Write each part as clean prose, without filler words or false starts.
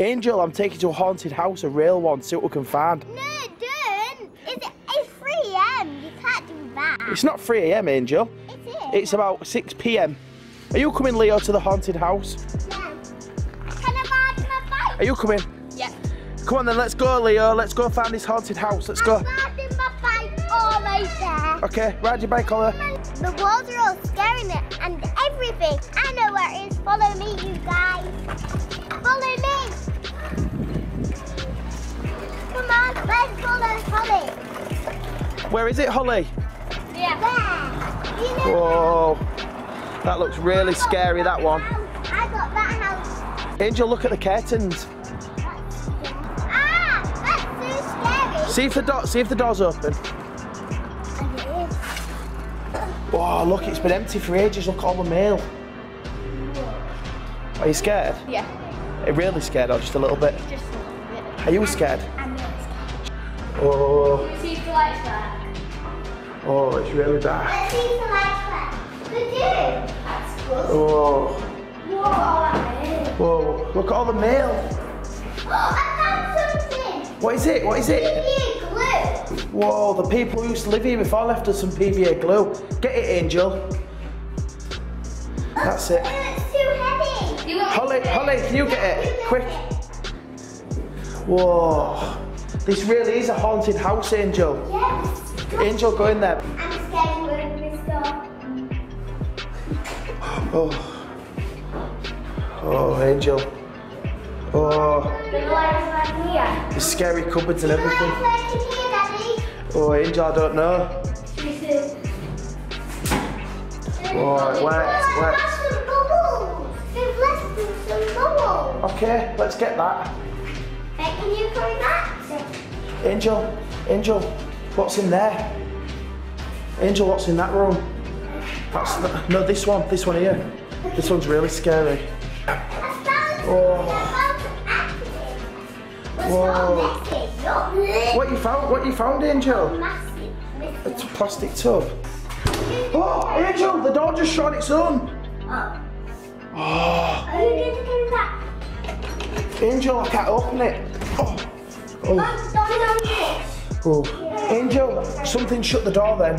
Angel, I'm taking you to a haunted house, a real one, see what we can find. No, don't. It's 3 AM. You can't do that. It's not 3 AM, Angel. It is. It's about 6 PM. Are you coming, Leo, to the haunted house? Yeah. Can I ride my bike? Are you coming? Yeah. Come on then, let's go, Leo. Let's go find this haunted house. Let's go. I'm riding my bike almost there. Okay, ride your bike, Ola. The walls are all scaring me and everything. I know where it is. Follow me, you guys. Follow me. Come on, let's follow Holly. Where is it, Holly? Yeah. There. You know Whoa. That looks really scary, that one. I got that house. Angel, look at the curtains. Ah, that's so scary. See if the door's open. And it is. Whoa, look, it's been empty for ages. Look at all the mail. Are you scared? Yeah. Are you really scared or just a little bit? Just a little bit. Are you scared? I'm really scared. Oh, Let's see if the lights work. oh, it's really dark. Let's see if the lights work. They do. That's good. Oh, Whoa, that is. whoa, look at all the mail. Oh, I found something. What is it? What is it? PVA glue. Whoa, the people who used to live here before left us some PVA glue. Get it, Angel. That's it. It's too heavy. Holly, can you get it? Quick. Whoa, this really is a haunted house, Angel. Yes. Angel, go in there. I'm scared to open this door. Oh, oh, Angel. Oh, The lights are here. the scary cupboards and The lights everything. are here, Daddy. Oh, Angel, I don't know. Me too. Oh, it works, Some bubbles. They've left some bubbles. Okay, let's get that. Can you come back? Angel, what's in there? Angel, what's in that room? No, this one here. This one's really scary. I found Oh. Whoa. What you found, Angel? Massive. It's a plastic tub. Oh, Angel, the door just shut on its own. Oh. Oh, Are you going to come back? Angel, I can't open it. Oh, oh, oh. Angel, something shut the door then.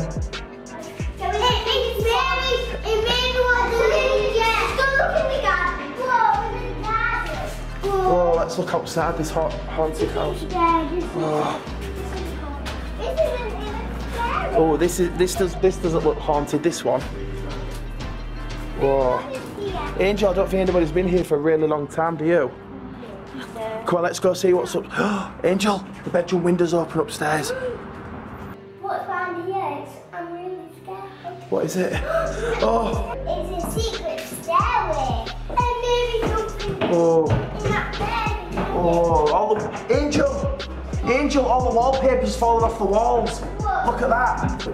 Oh, let's look outside this haunted house. Oh, this doesn't look haunted. This one. Whoa, Angel, I don't think anybody's been here for a really long time. Do you? Come on, let's go see what's up. Angel, the bedroom window's open upstairs. What's around here? I'm really scared. What is it? Oh, It's a secret stairway. And maybe something oh, in that bed. oh! Angel, all the wallpaper's falling off the walls. Look at that.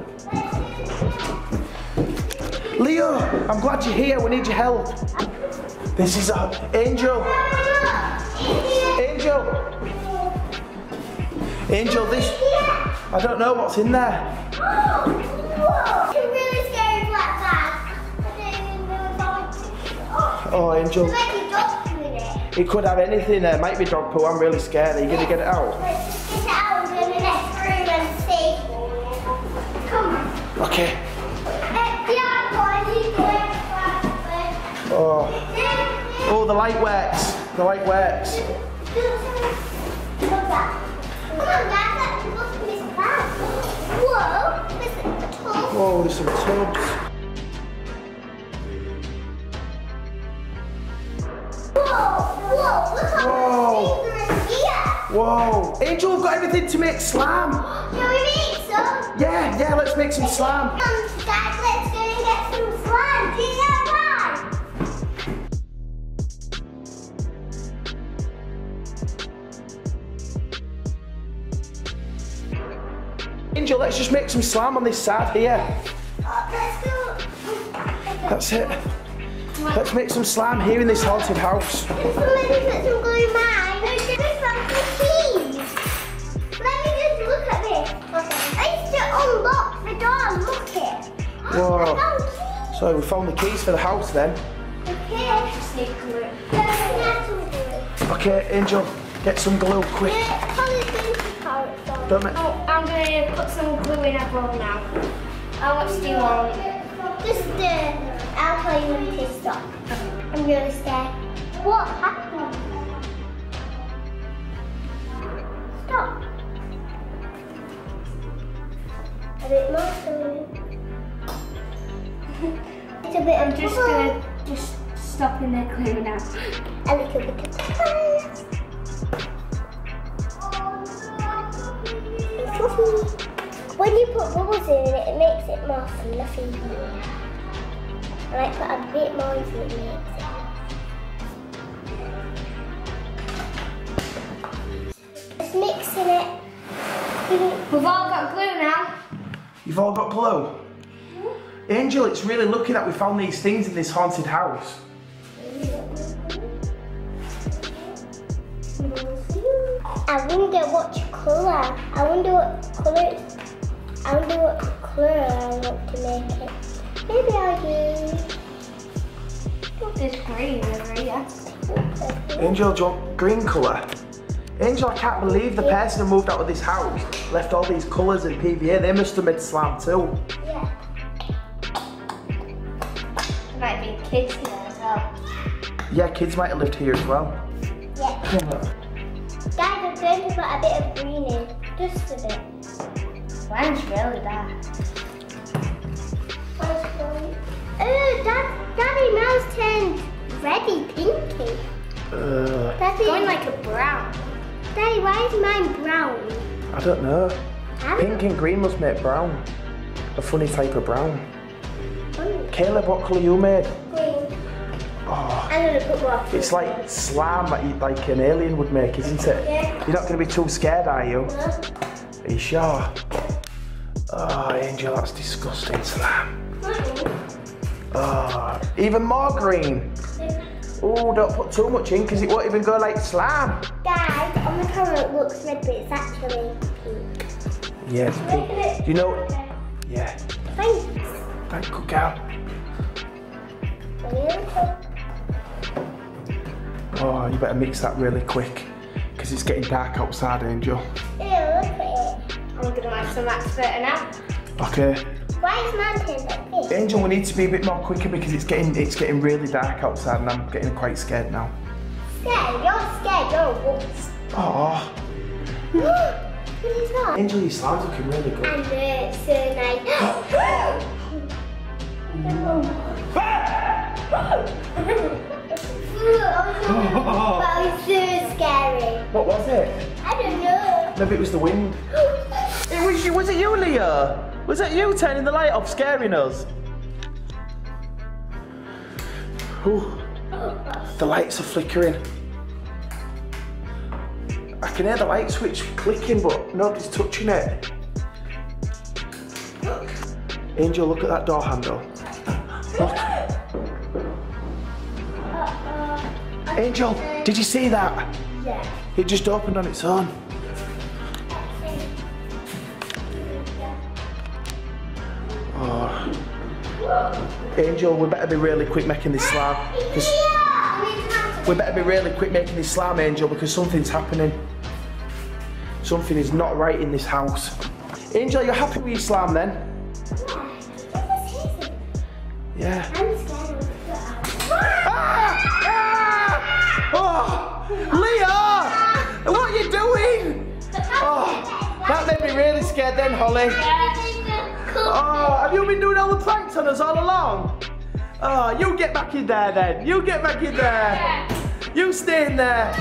Leo, I'm glad you're here. We need your help. This is Angel. Angel, this. I don't know what's in there. Whoa! It's a really scary black bag. I don't even know about it. Oh, Angel. There's like a dog in it. It could have anything there. Might be dog poo. I'm really scared. Are you gonna get it out? Let's just get it out and go to the next room and see. Come on. Okay. Oh. Oh, the light works. The light works. Whoa, there's some tubs. Whoa. Angel, we've got everything to make slam. Can we make some? Yeah, let's make some slam. Dad, let's go and get some slime. Do you know why? Angel, let's just make some slam on this side here. Let's go. That's it. Let's make some slam here in this haunted house. Somebody put some glue mine. We found some keys. Let me just look at this. I used to unlock the door. Look it. Whoa. I found keys. So we found the keys for the house then. Okay. Just need glue. Okay, Angel, get some glue quick. Don't make... Oh, I'm going to put some glue in a bowl now. How much do you want? Just I'll tell you when to stop. I'm really scared. What happened? Stop. A bit more glue. It's a bit. I'm just going to stop in the glue now. A little bit of fluffy. When you put bubbles in it, it makes it more fluffy. I like put a bit more into it, makes it. Just mixing it. We've all got glue now. You've all got glue? Angel, it's really lucky that we found these things in this haunted house. I wonder what colour. I wonder what colour. I wonder what colour I want to make it. Maybe I'll use. There's green over here. Angel, do you want green colour? Angel, I can't believe the person who moved out of this house left all these colours in PVA. They must have made slime too. Yeah. There might be kids here as well. Yeah, kids might have lived here as well. Yeah. Guys, I'm going to put a bit of green in. Just a bit. Mine's really dark. Daddy, mine's turned reddy pinky. Daddy, Going like a brown. Daddy, why is mine brown? I don't know. I don't Pink and green must make brown. A funny type of brown. know. Caleb, what colour you made? Green. Oh, I'm going to put more. it's like slime that like an alien would make, isn't it? Yeah. You're not going to be too scared, are you? No. Are you sure? Oh, Angel, that's disgusting slime. Oh, even more green. Oh, don't put too much in because it won't even go like slime. Guys, on the camera it looks red, but it's actually pink. Yeah, it's pink. You know, yeah. Thanks. Thank you, girl. Oh, you better mix that really quick because it's getting dark outside, Angel. Ew, look at it. I'm going to have some expert now. Okay. Why is mine turned like this? Angel, we need to be a bit more quicker because it's getting really dark outside and I'm getting quite scared now. Scared? You're scared, you're a wolf. Oh. What is that? Angel, your slime's looking really good. And it's so nice. That was so scary. What was it? I don't know. Maybe it was the wind. Was it you, Leah? Was it you turning the light off, scaring us? Ooh, the lights are flickering. I can hear the light switch clicking, but nobody's touching it. Angel, look at that door handle. Look. Angel, did you see that? Yeah. It just opened on its own. Oh. Angel, we better be really quick making this slime. We better be really quick making this slime, Angel, because something's happening. Something is not right in this house. Angel, you're happy with your slime then? Yeah. I'm scared. Oh, Leah! What are you doing? Oh, that made me really scared then, Holly. Oh, have you been doing all the pranks on us all along? Oh, you get back in there then. You get back in there. You stay in there.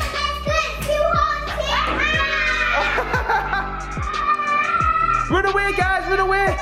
Run away, guys, run away.